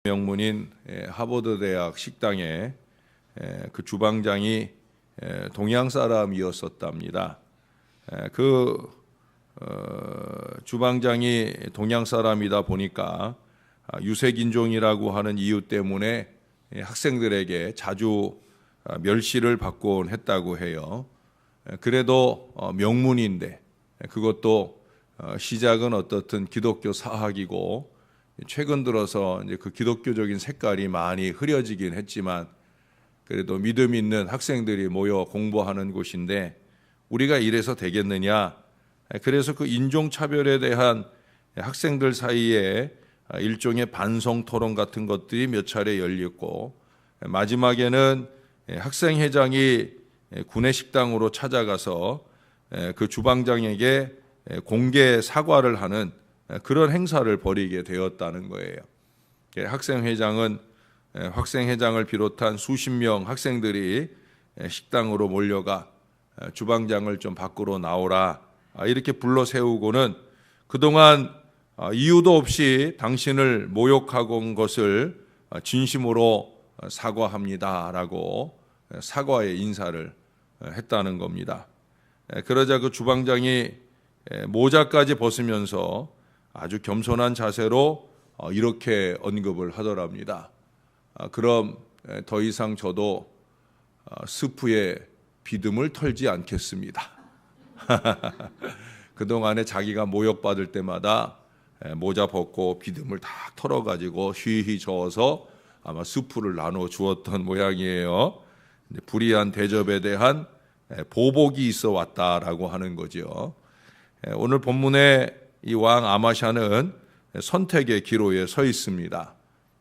명문인 하버드 대학 식당에 그 주방장이 동양 사람이었었답니다. 그 주방장이 동양 사람이다 보니까 유색인종이라고 하는 이유 때문에 학생들에게 자주 멸시를 받곤 했다고 해요. 그래도 명문인데, 그것도 시작은 어떻든 기독교 사학이고 최근 들어서 이제 그 기독교적인 색깔이 많이 흐려지긴 했지만 그래도 믿음 있는 학생들이 모여 공부하는 곳인데 우리가 이래서 되겠느냐? 그래서 그 인종차별에 대한 학생들 사이에 일종의 반성 토론 같은 것들이 몇 차례 열렸고, 마지막에는 학생회장이 구내식당으로 찾아가서 그 주방장에게 공개 사과를 하는 그런 행사를 벌이게 되었다는 거예요. 학생회장은 학생회장을 비롯한 수십 명 학생들이 식당으로 몰려가 주방장을 좀 밖으로 나오라 이렇게 불러 세우고는 그동안 이유도 없이 당신을 모욕하고 온 것을 진심으로 사과합니다라고 사과의 인사를 했다는 겁니다. 그러자 그 주방장이 모자까지 벗으면서 아주 겸손한 자세로 이렇게 언급을 하더랍니다. 그럼 더 이상 저도 스프에 비듬을 털지 않겠습니다. 그동안에 자기가 모욕받을 때마다 모자 벗고 비듬을 다 털어가지고 휘휘 저어서 아마 스프를 나눠 주었던 모양이에요. 불이한 대접에 대한 보복이 있어 왔다라고 하는 거죠. 오늘 본문에 이 왕 아마샤는 선택의 기로에 서 있습니다.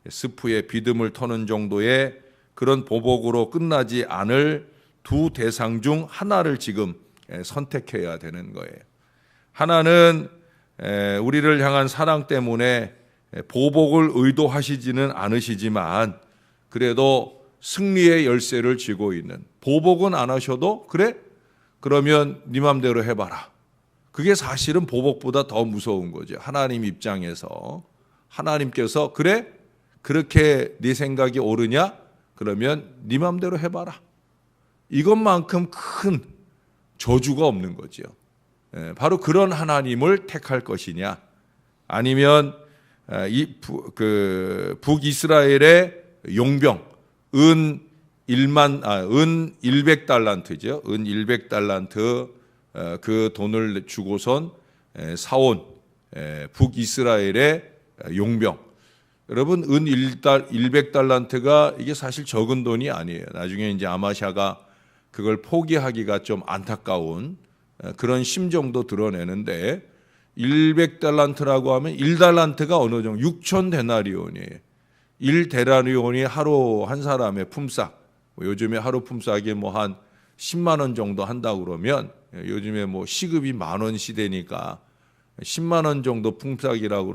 스프에 비듬을 터는 정도의 그런 보복으로 끝나지 않을 두 대상 중 하나를 지금 선택해야 되는 거예요. 하나는 우리를 향한 사랑 때문에 보복을 의도하시지는 않으시지만 그래도 승리의 열쇠를 쥐고 있는, 보복은 안 하셔도 그래? 그러면 네 맘대로 해봐라. 그게 사실은 보복보다 더 무서운 거죠. 하나님 입장에서 하나님께서 그래? 그렇게 네 생각이 옳으냐? 그러면 네 맘대로 해봐라. 이것만큼 큰 저주가 없는 거죠. 바로 그런 하나님을 택할 것이냐? 아니면 북이스라엘의 용병 은 100달란트죠. 은 100달란트 그 돈을 주고선 사온 북이스라엘의 용병. 여러분, 은 100달란트가 이게 사실 적은 돈이 아니에요. 나중에 이제 아마샤가 그걸 포기하기가 좀 안타까운 그런 심정도 드러내는데 100달란트라고 하면 1달란트가 어느 정도 6,000데나리온이에요. 1데나리온이 하루 한 사람의 품삯. 요즘에 하루 품삯이 뭐 한 10만 원 정도 한다고 그러면 요즘에 뭐 시급이 10,000원 시대니까 10만 원 정도 품삯이라고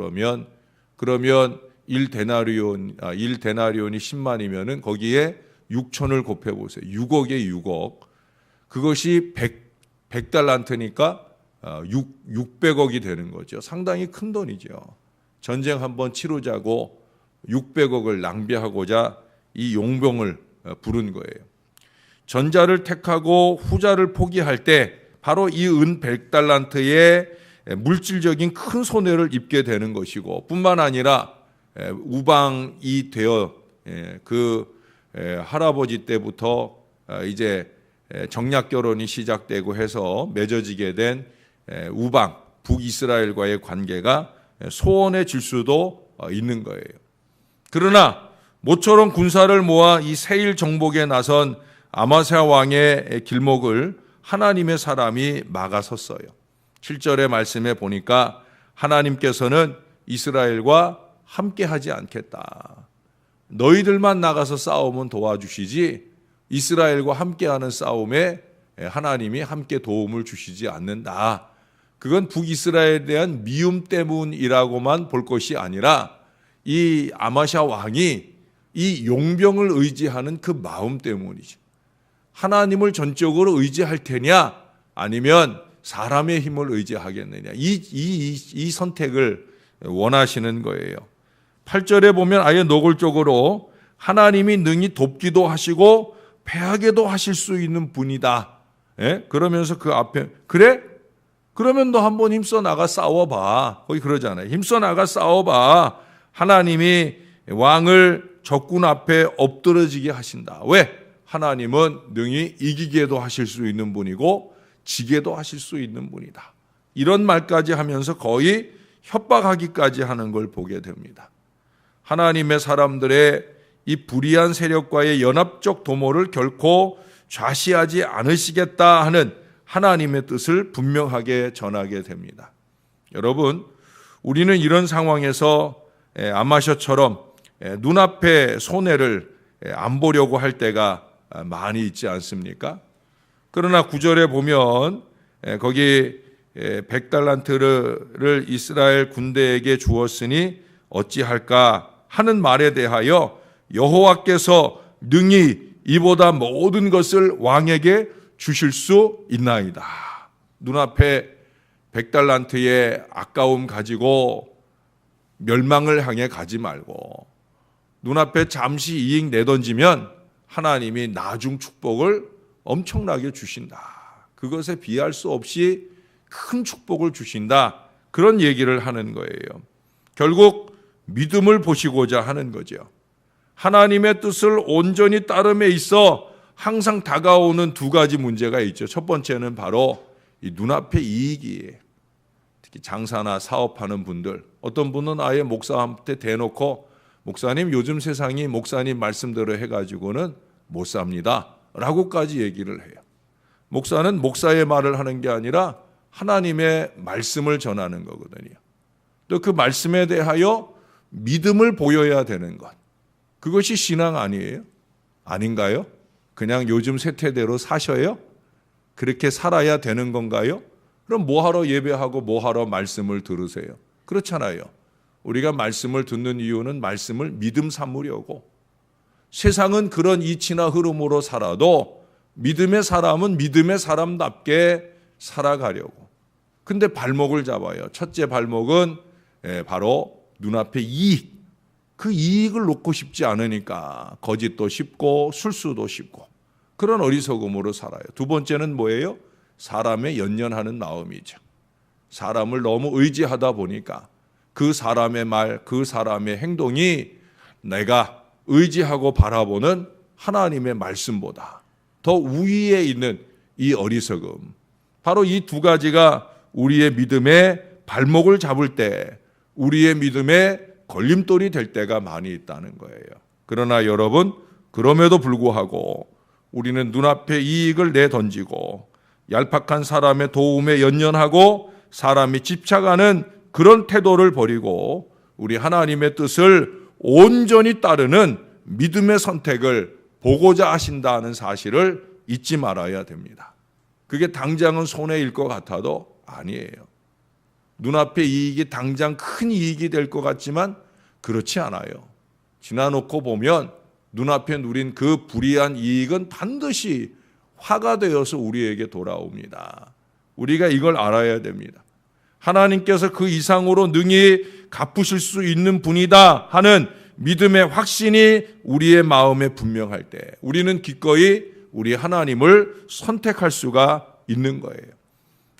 그러면 1데나리온이 10만이면은 거기에 6천을 곱해 보세요. 6억에 6억. 그것이 100달란트니까 600억이 되는 거죠. 상당히 큰 돈이죠. 전쟁 한번 치르자고 600억을 낭비하고자 이 용병을 부른 거예요. 전자를 택하고 후자를 포기할 때 바로 이 은 100달란트의 물질적인 큰 손해를 입게 되는 것이고 뿐만 아니라 우방이 되어 그 할아버지 때부터 이제 정략 결혼이 시작되고 해서 맺어지게 된 우방 북이스라엘과의 관계가 소원해질 수도 있는 거예요. 그러나 모처럼 군사를 모아 이 세일 정복에 나선 아마샤 왕의 길목을 하나님의 사람이 막아섰어요. 7절의 말씀에 보니까 하나님께서는 이스라엘과 함께하지 않겠다. 너희들만 나가서 싸우면 도와주시지 이스라엘과 함께하는 싸움에 하나님이 함께 도움을 주시지 않는다. 그건 북이스라엘에 대한 미움 때문이라고만 볼 것이 아니라 이 아마샤 왕이 이 용병을 의지하는 그 마음 때문이죠. 하나님을 전적으로 의지할 테냐 아니면 사람의 힘을 의지하겠느냐 이 선택을 원하시는 거예요. 8절에 보면 아예 노골적으로 하나님이 능히 돕기도 하시고 패하게도 하실 수 있는 분이다. 예? 그러면서 그 앞에 그래? 그러면 너 한번 힘써 나가 싸워봐. 거기 그러잖아요. 힘써 나가 싸워봐. 하나님이 왕을 적군 앞에 엎드러지게 하신다. 왜? 하나님은 능히 이기게도 하실 수 있는 분이고 지게도 하실 수 있는 분이다. 이런 말까지 하면서 거의 협박하기까지 하는 걸 보게 됩니다. 하나님의 사람들의 이 불의한 세력과의 연합적 도모를 결코 좌시하지 않으시겠다 하는 하나님의 뜻을 분명하게 전하게 됩니다. 여러분, 우리는 이런 상황에서 아마셔처럼 눈앞의 손해를 안 보려고 할 때가 많이 있지 않습니까? 그러나 9절에 보면 거기 100달란트를 이스라엘 군대에게 주었으니 어찌할까 하는 말에 대하여 여호와께서 능히 이보다 모든 것을 왕에게 주실 수 있나이다. 눈앞에 100달란트의 아까움 가지고 멸망을 향해 가지 말고 눈앞에 잠시 이익 내던지면 하나님이 나중 축복을 엄청나게 주신다. 그것에 비할 수 없이 큰 축복을 주신다. 그런 얘기를 하는 거예요. 결국 믿음을 보시고자 하는 거죠. 하나님의 뜻을 온전히 따름에 있어 항상 다가오는 두 가지 문제가 있죠. 첫 번째는 바로 이 눈앞의 이익이에요. 특히 장사나 사업하는 분들, 어떤 분은 아예 목사한테 대놓고 목사님 요즘 세상이 목사님 말씀대로 해가지고는 못 삽니다 라고까지 얘기를 해요. 목사는 목사의 말을 하는 게 아니라 하나님의 말씀을 전하는 거거든요. 또 그 말씀에 대하여 믿음을 보여야 되는 것, 그것이 신앙 아니에요? 아닌가요? 그냥 요즘 세태대로 사셔요? 그렇게 살아야 되는 건가요? 그럼 뭐하러 예배하고 뭐하러 말씀을 들으세요? 그렇잖아요. 우리가 말씀을 듣는 이유는 말씀을 믿음 삼으려고. 세상은 그런 이치나 흐름으로 살아도 믿음의 사람은 믿음의 사람답게 살아가려고. 근데 발목을 잡아요. 첫째 발목은 바로 눈앞의 이익. 그 이익을 놓고 싶지 않으니까 거짓도 쉽고 술수도 쉽고 그런 어리석음으로 살아요. 두 번째는 뭐예요? 사람에 연연하는 마음이죠. 사람을 너무 의지하다 보니까 그 사람의 말, 그 사람의 행동이 내가 의지하고 바라보는 하나님의 말씀보다 더 우위에 있는 이 어리석음. 바로 이 두 가지가 우리의 믿음의 발목을 잡을 때, 우리의 믿음의 걸림돌이 될 때가 많이 있다는 거예요. 그러나 여러분, 그럼에도 불구하고 우리는 눈앞에 이익을 내던지고 얄팍한 사람의 도움에 연연하고 사람이 집착하는 그런 태도를 버리고 우리 하나님의 뜻을 온전히 따르는 믿음의 선택을 보고자 하신다는 사실을 잊지 말아야 됩니다. 그게 당장은 손해일 것 같아도 아니에요. 눈앞의 이익이 당장 큰 이익이 될 것 같지만 그렇지 않아요. 지나놓고 보면 눈앞에 누린 그 불의한 이익은 반드시 화가 되어서 우리에게 돌아옵니다. 우리가 이걸 알아야 됩니다. 하나님께서 그 이상으로 능히 갚으실 수 있는 분이다 하는 믿음의 확신이 우리의 마음에 분명할 때 우리는 기꺼이 우리 하나님을 선택할 수가 있는 거예요.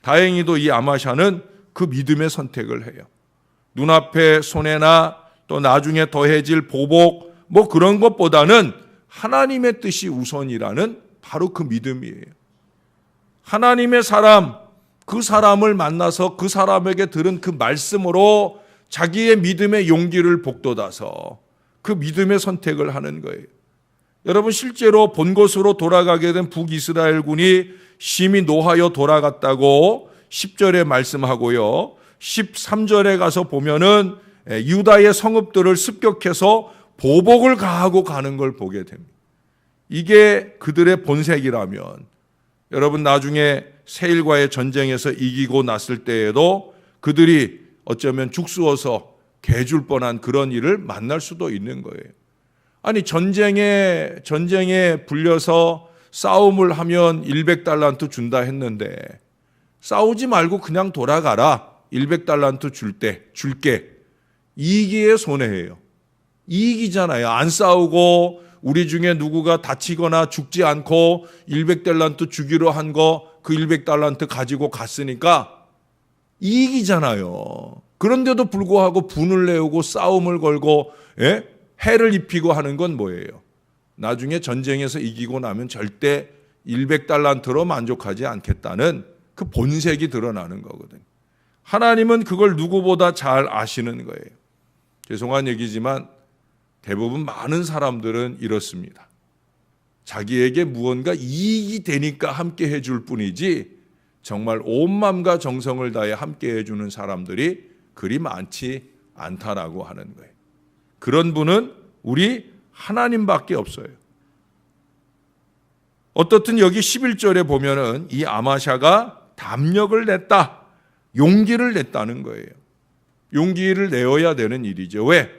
다행히도 이 아마샤는 그 믿음의 선택을 해요. 눈앞에 손해나 또 나중에 더해질 보복 뭐 그런 것보다는 하나님의 뜻이 우선이라는 바로 그 믿음이에요. 하나님의 사람, 그 사람을 만나서 그 사람에게 들은 그 말씀으로 자기의 믿음의 용기를 북돋아서 그 믿음의 선택을 하는 거예요. 여러분, 실제로 본곳으로 돌아가게 된 북이스라엘 군이 심히 노하여 돌아갔다고 10절에 말씀하고요. 13절에 가서 보면은 유다의 성읍들을 습격해서 보복을 가하고 가는 걸 보게 됩니다. 이게 그들의 본색이라면 여러분, 나중에 세일과의 전쟁에서 이기고 났을 때에도 그들이 어쩌면 죽수어서 개줄 뻔한 그런 일을 만날 수도 있는 거예요. 아니, 전쟁에 불려서 싸움을 하면 100달란트 준다 했는데 싸우지 말고 그냥 돌아가라. 100달란트 줄게. 이기의 손해예요. 이익이잖아요. 안 싸우고 우리 중에 누구가 다치거나 죽지 않고 100달란트 주기로 한 거 그 100달란트 가지고 갔으니까 이익이잖아요. 그런데도 불구하고 분을 내오고 싸움을 걸고 해를 입히고 하는 건 뭐예요? 나중에 전쟁에서 이기고 나면 절대 100달란트로 만족하지 않겠다는 그 본색이 드러나는 거거든요. 하나님은 그걸 누구보다 잘 아시는 거예요. 죄송한 얘기지만 대부분 많은 사람들은 이렇습니다. 자기에게 무언가 이익이 되니까 함께 해줄 뿐이지 정말 온 마음과 정성을 다해 함께 해주는 사람들이 그리 많지 않다라고 하는 거예요. 그런 분은 우리 하나님밖에 없어요. 어떻든 여기 11절에 보면은 이 아마샤가 담력을 냈다, 용기를 냈다는 거예요. 용기를 내어야 되는 일이죠. 왜?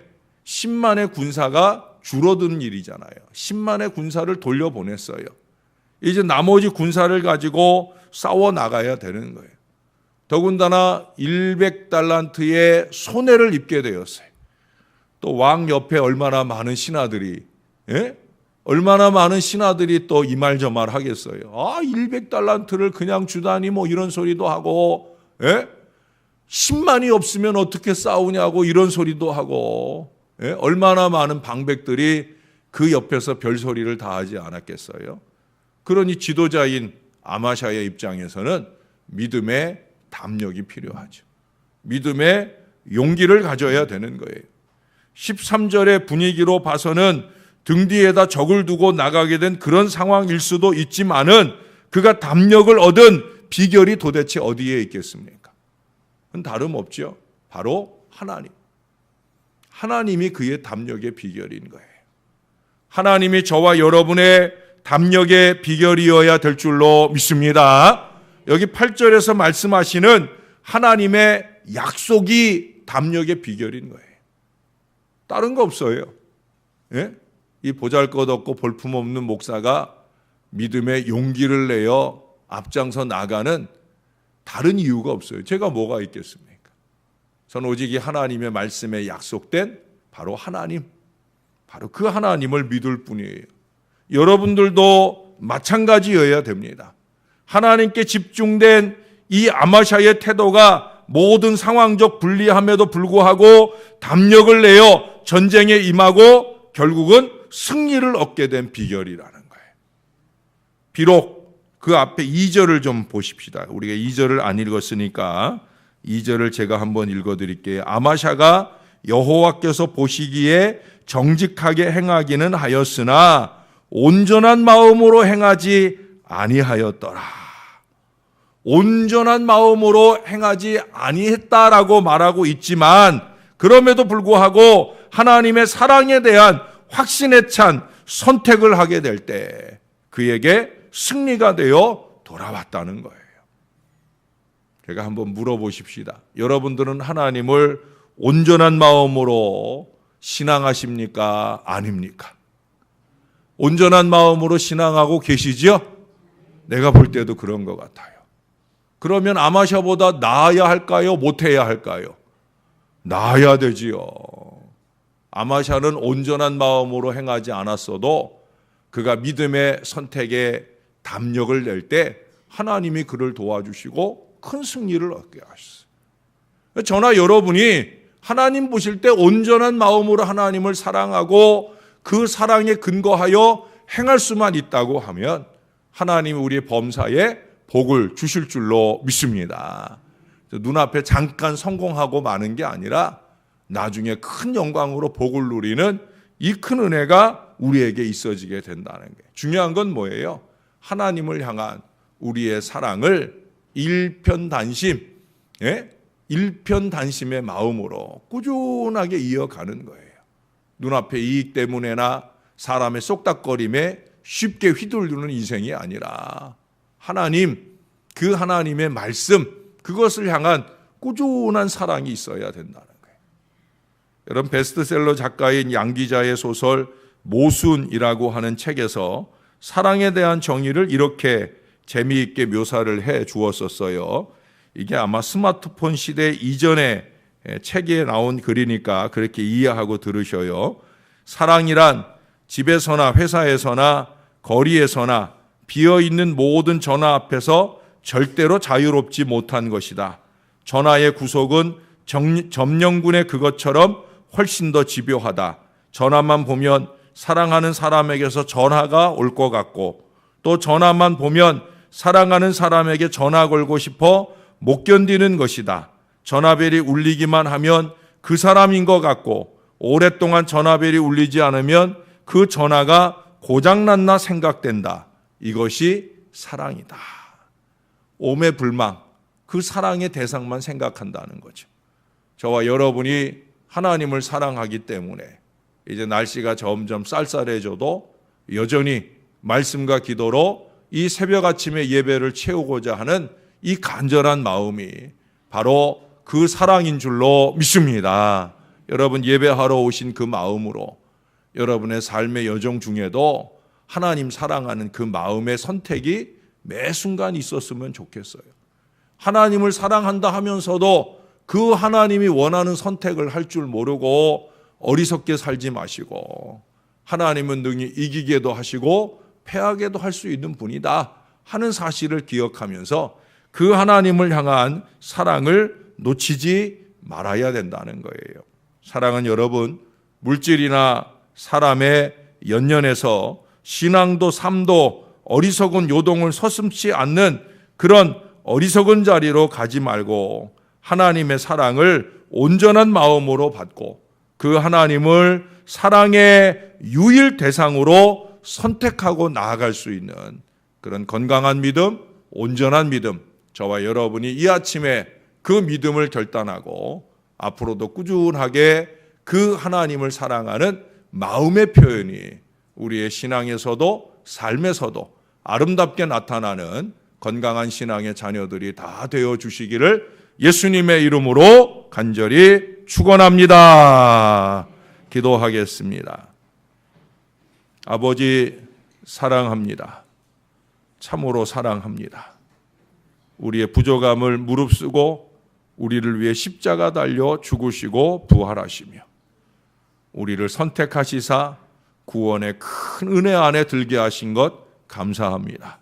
10만의 군사가 줄어드는 일이잖아요. 10만의 군사를 돌려보냈어요. 이제 나머지 군사를 가지고 싸워 나가야 되는 거예요. 더군다나 100달란트의 손해를 입게 되었어요. 또 왕 옆에 얼마나 많은 신하들이, 얼마나 많은 신하들이 또 이 말 저 말 하겠어요. 100달란트를 그냥 주다니 뭐 이런 소리도 하고, 10만이 없으면 어떻게 싸우냐고 이런 소리도 하고, 얼마나 많은 방백들이 그 옆에서 별소리를 다 하지 않았겠어요. 그러니 지도자인 아마샤의 입장에서는 믿음의 담력이 필요하죠. 믿음의 용기를 가져야 되는 거예요. 13절의 분위기로 봐서는 등 뒤에다 적을 두고 나가게 된 그런 상황일 수도 있지만은 그가 담력을 얻은 비결이 도대체 어디에 있겠습니까? 그건 다름없죠. 바로 하나님. 하나님이 그의 담력의 비결인 거예요. 하나님이 저와 여러분의 담력의 비결이어야 될 줄로 믿습니다. 여기 8절에서 말씀하시는 하나님의 약속이 담력의 비결인 거예요. 다른 거 없어요. 이 보잘것없고 볼품없는 목사가 믿음의 용기를 내어 앞장서 나가는 다른 이유가 없어요. 제가 뭐가 있겠습니까? 저는 오직 이 하나님의 말씀에 약속된 바로 하나님, 바로 그 하나님을 믿을 뿐이에요. 여러분들도 마찬가지여야 됩니다. 하나님께 집중된 이 아마샤의 태도가 모든 상황적 불리함에도 불구하고 담력을 내어 전쟁에 임하고 결국은 승리를 얻게 된 비결이라는 거예요. 비록 그 앞에 2절을 좀 보십시다. 우리가 2절을 안 읽었으니까 2절을 제가 한번 읽어드릴게요. 아마샤가 여호와께서 보시기에 정직하게 행하기는 하였으나 온전한 마음으로 행하지 아니하였더라. 온전한 마음으로 행하지 아니했다라고 말하고 있지만 그럼에도 불구하고 하나님의 사랑에 대한 확신에 찬 선택을 하게 될 때 그에게 승리가 되어 돌아왔다는 거예요. 제가 한번 물어보십시다. 여러분들은 하나님을 온전한 마음으로 신앙하십니까? 아닙니까? 온전한 마음으로 신앙하고 계시죠? 내가 볼 때도 그런 것 같아요. 그러면 아마샤보다 나아야 할까요? 못해야 할까요? 나아야 되지요. 아마샤는 온전한 마음으로 행하지 않았어도 그가 믿음의 선택에 담력을 낼 때 하나님이 그를 도와주시고 큰 승리를 얻게 하셨어요. 저나 여러분이 하나님 보실 때 온전한 마음으로 하나님을 사랑하고 그 사랑에 근거하여 행할 수만 있다고 하면 하나님이 우리의 범사에 복을 주실 줄로 믿습니다. 눈앞에 잠깐 성공하고 마는 게 아니라 나중에 큰 영광으로 복을 누리는 이 큰 은혜가 우리에게 있어지게 된다는 게 중요한 건 뭐예요? 하나님을 향한 우리의 사랑을 일편단심의 마음으로 꾸준하게 이어가는 거예요. 눈앞에 이익 때문에나 사람의 쏙닥거림에 쉽게 휘둘리는 인생이 아니라 하나님, 그 하나님의 말씀, 그것을 향한 꾸준한 사랑이 있어야 된다는 거예요. 여러분, 베스트셀러 작가인 양 기자의 소설 모순이라고 하는 책에서 사랑에 대한 정의를 이렇게 재미있게 묘사를 해 주었었어요. 이게 아마 스마트폰 시대 이전에 책에 나온 글이니까 그렇게 이해하고 들으셔요. 사랑이란 집에서나 회사에서나 거리에서나 비어있는 모든 전화 앞에서 절대로 자유롭지 못한 것이다. 전화의 구속은 점령군의 그것처럼 훨씬 더 집요하다. 전화만 보면 사랑하는 사람에게서 전화가 올 것 같고, 또 전화만 보면 사랑하는 사람에게 전화 걸고 싶어 못 견디는 것이다. 전화벨이 울리기만 하면 그 사람인 것 같고, 오랫동안 전화벨이 울리지 않으면 그 전화가 고장났나 생각된다. 이것이 사랑이다. 오매불망 그 사랑의 대상만 생각한다는 거죠. 저와 여러분이 하나님을 사랑하기 때문에 이제 날씨가 점점 쌀쌀해져도 여전히 말씀과 기도로 이 새벽 아침의 예배를 채우고자 하는 이 간절한 마음이 바로 그 사랑인 줄로 믿습니다. 여러분, 예배하러 오신 그 마음으로 여러분의 삶의 여정 중에도 하나님 사랑하는 그 마음의 선택이 매 순간 있었으면 좋겠어요. 하나님을 사랑한다 하면서도 그 하나님이 원하는 선택을 할 줄 모르고 어리석게 살지 마시고, 하나님은 능히 이기게도 하시고 패하게도 할 수 있는 분이다 하는 사실을 기억하면서 그 하나님을 향한 사랑을 놓치지 말아야 된다는 거예요. 사랑은 여러분, 물질이나 사람의 연연에서 신앙도 삶도 어리석은 요동을 서슴지 않는 그런 어리석은 자리로 가지 말고 하나님의 사랑을 온전한 마음으로 받고 그 하나님을 사랑의 유일 대상으로 선택하고 나아갈 수 있는 그런 건강한 믿음, 온전한 믿음, 저와 여러분이 이 아침에 그 믿음을 결단하고 앞으로도 꾸준하게 그 하나님을 사랑하는 마음의 표현이 우리의 신앙에서도 삶에서도 아름답게 나타나는 건강한 신앙의 자녀들이 다 되어 주시기를 예수님의 이름으로 간절히 축원합니다. 기도하겠습니다. 아버지, 사랑합니다. 참으로 사랑합니다. 우리의 부족함을 무릅쓰고 우리를 위해 십자가 달려 죽으시고 부활하시며 우리를 선택하시사 구원의 큰 은혜 안에 들게 하신 것 감사합니다.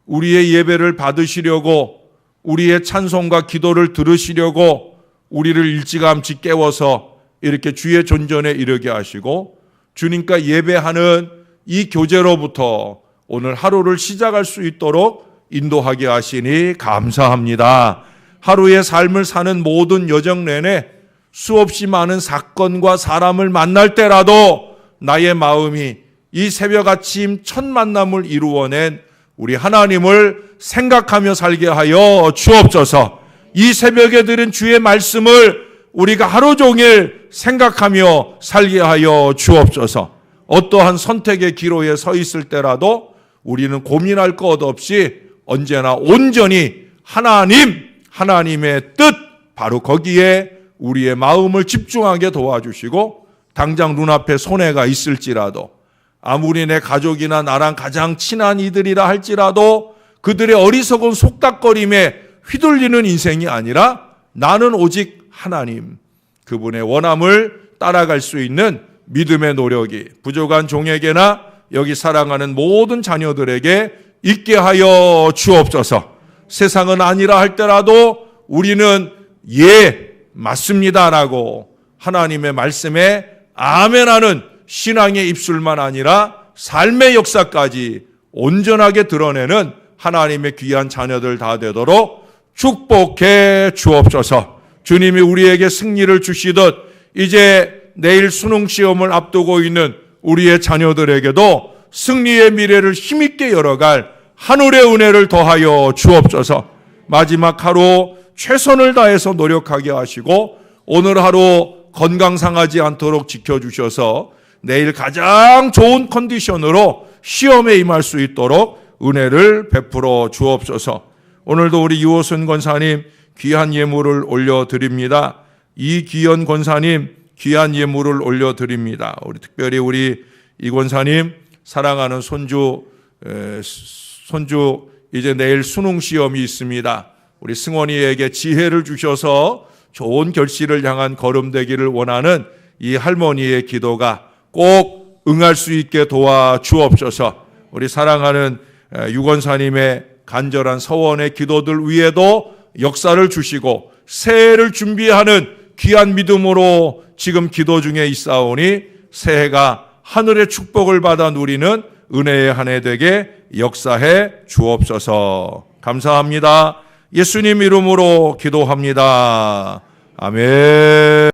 우리의 예배를 받으시려고, 우리의 찬송과 기도를 들으시려고 우리를 일찌감치 깨워서 이렇게 주의 존전에 이르게 하시고 주님과 예배하는 이 교제로부터 오늘 하루를 시작할 수 있도록 인도하게 하시니 감사합니다. 하루의 삶을 사는 모든 여정 내내 수없이 많은 사건과 사람을 만날 때라도 나의 마음이 이 새벽 아침 첫 만남을 이루어낸 우리 하나님을 생각하며 살게 하여 주옵소서. 이 새벽에 들은 주의 말씀을 우리가 하루 종일 생각하며 살게 하여 주옵소서. 어떠한 선택의 기로에 서 있을 때라도 우리는 고민할 것 없이 언제나 온전히 하나님의 뜻, 바로 거기에 우리의 마음을 집중하게 도와주시고, 당장 눈앞에 손해가 있을지라도, 아무리 내 가족이나 나랑 가장 친한 이들이라 할지라도 그들의 어리석은 속닥거림에 휘둘리는 인생이 아니라 나는 오직 하나님, 그분의 원함을 따라갈 수 있는 믿음의 노력이 부족한 종에게나 여기 사랑하는 모든 자녀들에게 있게 하여 주옵소서. 세상은 아니라 할 때라도 우리는 예, 맞습니다라고 하나님의 말씀에 아멘하는 신앙의 입술만 아니라 삶의 역사까지 온전하게 드러내는 하나님의 귀한 자녀들 다 되도록 축복해 주옵소서. 주님이 우리에게 승리를 주시듯 이제 내일 수능 시험을 앞두고 있는 우리의 자녀들에게도 승리의 미래를 힘있게 열어갈 하늘의 은혜를 더하여 주옵소서. 마지막 하루 최선을 다해서 노력하게 하시고 오늘 하루 건강 상하지 않도록 지켜주셔서 내일 가장 좋은 컨디션으로 시험에 임할 수 있도록 은혜를 베풀어 주옵소서. 오늘도 우리 유호순 권사님 귀한 예물을 올려드립니다. 이기현 권사님 귀한 예물을 올려드립니다. 우리 특별히 우리 이 권사님 사랑하는 손주 이제 내일 수능 시험이 있습니다. 우리 승원이에게 지혜를 주셔서 좋은 결실을 향한 걸음 되기를 원하는 이 할머니의 기도가 꼭 응할 수 있게 도와 주옵소서. 우리 사랑하는 유건사님의 간절한 서원의 기도들 위에도 역사를 주시고 새해를 준비하는 귀한 믿음으로 지금 기도 중에 있사오니 새해가 하늘의 축복을 받아 누리는 은혜의 한 해 되게 역사해 주옵소서. 감사합니다. 예수님 이름으로 기도합니다. 아멘.